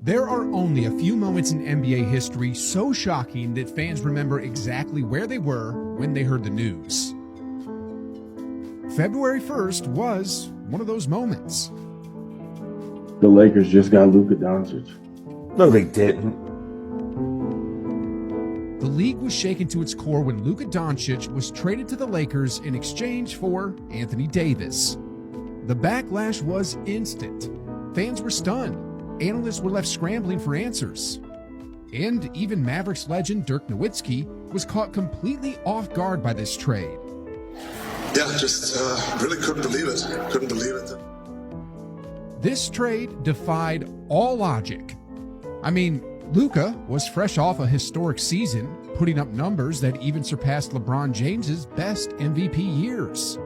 There are only a few moments in NBA history so shocking that fans remember exactly where they were when they heard the news. February 1st was one of those moments. The Lakers just got LUKA Doncic. No, they didn't. The league was shaken to its core when LUKA Doncic was traded to the Lakers in exchange for Anthony Davis. The backlash was instant. Fans were stunned. Analysts were left scrambling for answers. And even Mavericks legend Dirk Nowitzki was caught completely off guard by this trade. Yeah, just really couldn't believe it. Couldn't believe it. This trade defied all logic. I mean, LUKA was fresh off a historic season, putting up numbers that even surpassed LeBron James's best MVP years.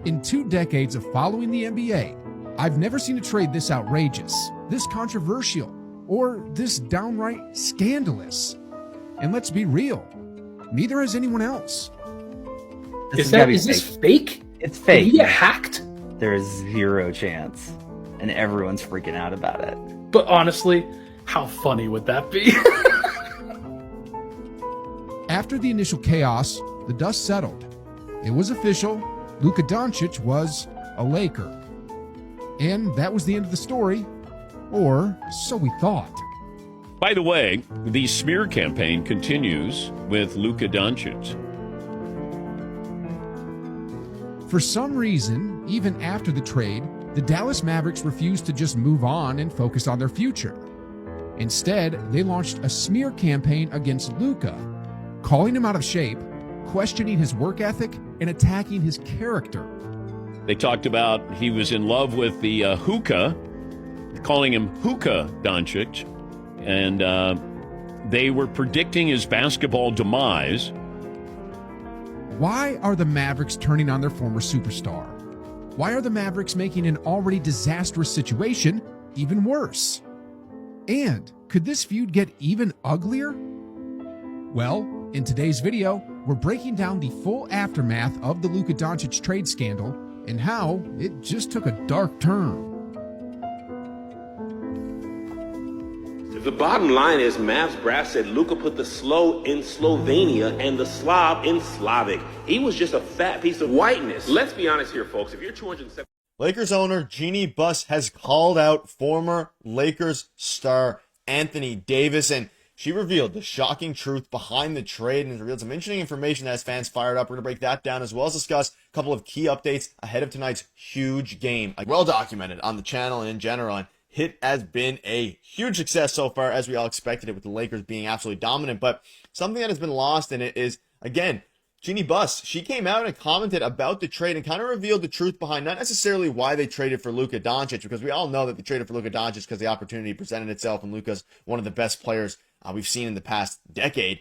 In 2 decades of following the NBA, I've never seen a trade this outrageous, this controversial, or this downright scandalous. And let's be real, neither has anyone else. Is this fake? It's fake. Did he get hacked? There is zero chance, and everyone's freaking out about it. But honestly, how funny would that be? After the initial chaos, the dust settled. It was official. LUKA Doncic was a Laker. And that was the end of the story, or so we thought. By the way, the smear campaign continues with LUKA Doncic. For some reason, even after the trade, the Dallas Mavericks refused to just move on and focus on their future. Instead, they launched a smear campaign against LUKA, calling him out of shape, questioning his work ethic, and attacking his character. They talked about he was in love with the hookah, calling him Hookah Doncic, and they were predicting his basketball demise. Why are the Mavericks turning on their former superstar? Why are the Mavericks making an already disastrous situation even worse? And could this feud get even uglier? Well, in today's video, we're breaking down the full aftermath of the LUKA Doncic trade scandal and how it just took a dark turn. The bottom line is Mavs brass said LUKA put the slow in Slovenia and the Slav in Slavic. He was just a fat piece of whiteness. Let's be honest here, folks. If you're 270... Lakers owner Jeannie Buss has called out former Lakers star Anthony Davis, and she revealed the shocking truth behind the trade and revealed some interesting information that has fans fired up. We're going to break that down as well as discuss a couple of key updates ahead of tonight's huge game. Well documented on the channel and in general, and it has been a huge success so far, as we all expected it, with the Lakers being absolutely dominant. But something that has been lost in it is, again, Jeannie Buss. She came out and commented about the trade and kind of revealed the truth behind not necessarily why they traded for LUKA Doncic, because we all know that they traded for LUKA Doncic because the opportunity presented itself, and LUKA's one of the best players we've seen in the past decade.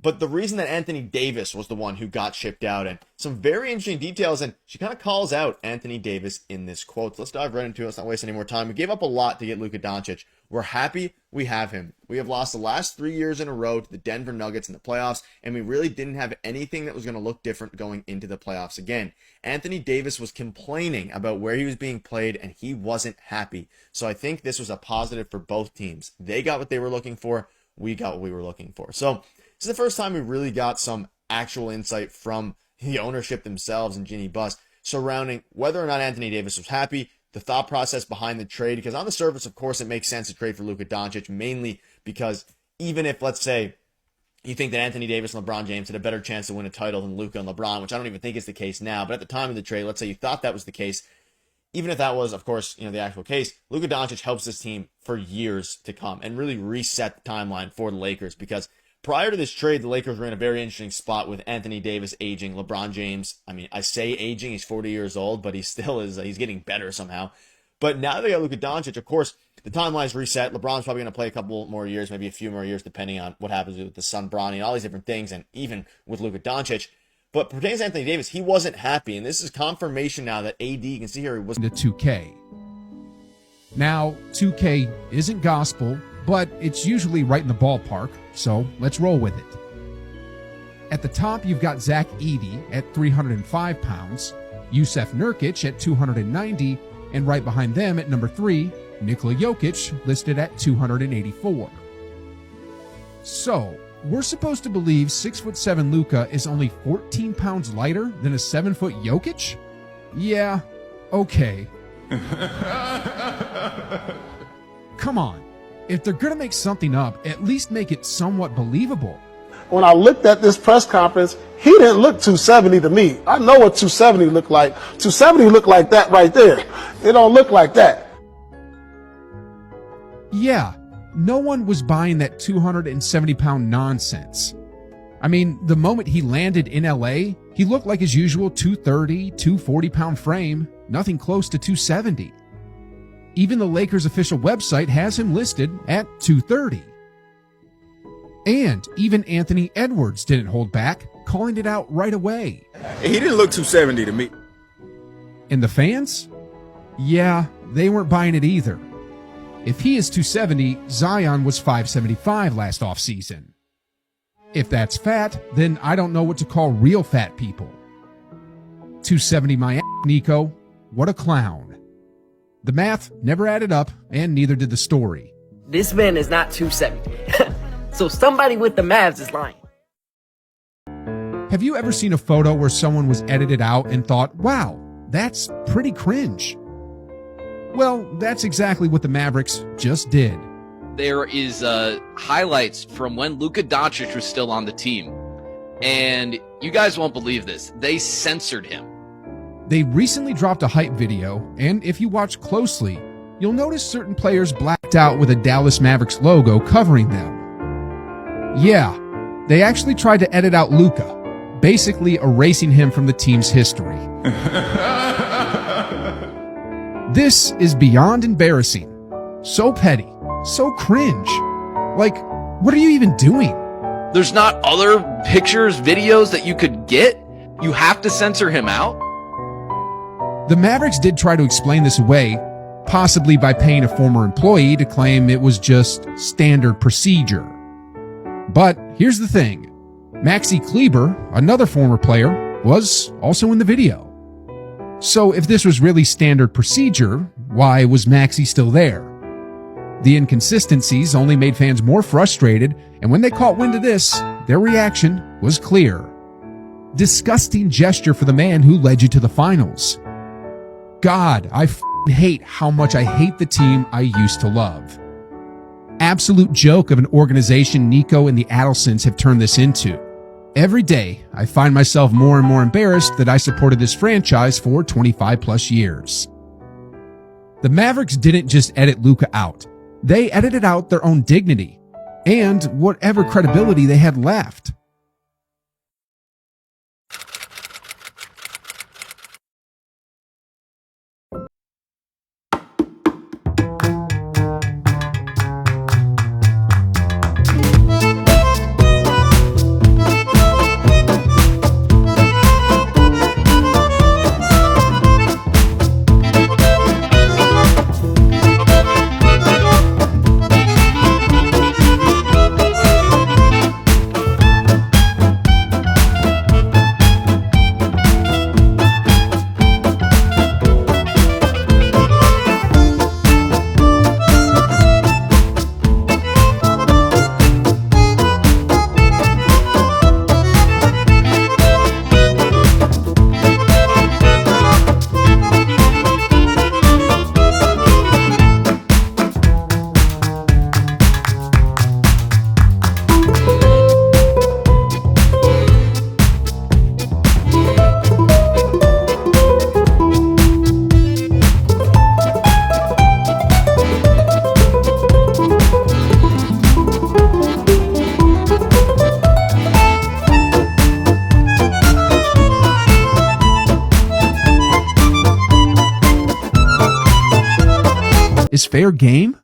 But the reason that Anthony Davis was the one who got shipped out, and some very interesting details, and she kind of calls out Anthony Davis in this quote. So let's dive right into it. Let's not waste any more time. We gave up a lot to get LUKA Doncic. We're happy we have him. We have lost the last 3 years in a row to the Denver Nuggets in the playoffs, and we really didn't have anything that was going to look different going into the playoffs again. Anthony Davis was complaining about where he was being played, and he wasn't happy. So I think this was a positive for both teams. They got what they were looking for. We got what we were looking for. So this is the first time we really got some actual insight from the ownership themselves and Jeannie Buss surrounding whether or not Anthony Davis was happy, the thought process behind the trade, because on the surface, of course, it makes sense to trade for LUKA Doncic, mainly because even if, let's say, you think that Anthony Davis and LeBron James had a better chance to win a title than LUKA and LeBron, which I don't even think is the case now, but at the time of the trade, let's say you thought that was the case, even if that was, of course, the actual case, LUKA Doncic helps this team for years to come and really reset the timeline for the Lakers, because prior to this trade, the Lakers were in a very interesting spot with Anthony Davis aging, LeBron James. I mean, I say aging, he's 40 years old, but he still is, he's getting better somehow. But now they got LUKA Doncic, of course, the timeline's reset. LeBron's probably going to play a couple more years, maybe a few more years, depending on what happens with the son, Bronny, and all these different things, and even with LUKA Doncic. But pertains to Anthony Davis, he wasn't happy, and this is confirmation now that AD, you can see here, he was into 2K. Now, 2K isn't gospel, but it's usually right in the ballpark, so let's roll with it. At the top, you've got Zach Edey at 305 pounds, Jusuf Nurkic at 290, and right behind them at number 3, Nikola Jokic listed at 284. So, we're supposed to believe 6'7" Luka is only 14 pounds lighter than a 7-foot Jokic? Yeah, okay. Come on. If they're going to make something up, at least make it somewhat believable. When I looked at this press conference, he didn't look 270 to me. I know what 270 looked like. 270 looked like that right there. It don't look like that. Yeah, no one was buying that 270-pound nonsense. I mean, the moment he landed in LA, he looked like his usual 230, 240-pound frame, nothing close to 270. Even the Lakers' official website has him listed at 230. And even Anthony Edwards didn't hold back, calling it out right away. He didn't look 270 to me. And the fans? Yeah, they weren't buying it either. If he is 270, Zion was 575 last offseason. If that's fat, then I don't know what to call real fat people. 270 my ass, Nico. What a clown. The math never added up, and neither did the story. This man is not 270. So somebody with the Mavs is lying. Have you ever seen a photo where someone was edited out and thought, wow, that's pretty cringe? Well, that's exactly what the Mavericks just did. There is highlights from when LUKA DONICIC was still on the team. And you guys won't believe this. They censored him. They recently dropped a hype video, and if you watch closely, you'll notice certain players blacked out with a Dallas Mavericks logo covering them. Yeah, they actually tried to edit out Luka, basically erasing him from the team's history. This is beyond embarrassing. So petty. So cringe. Like, what are you even doing? There's not other pictures, videos that you could get? You have to censor him out? The Mavericks did try to explain this away, possibly by paying a former employee to claim it was just standard procedure. But here's the thing. Maxi Kleber, another former player, was also in the video. So if this was really standard procedure, why was Maxi still there? The inconsistencies only made fans more frustrated, and when they caught wind of this, their reaction was clear. Disgusting gesture for the man who led you to the finals. God, I hate how much I hate the team I used to love. Absolute joke of an organization Nico and the Adelsons have turned this into. Every day, I find myself more and more embarrassed that I supported this franchise for 25 plus years. The Mavericks didn't just edit Luka out. They edited out their own dignity and whatever credibility they had left. Is fair game?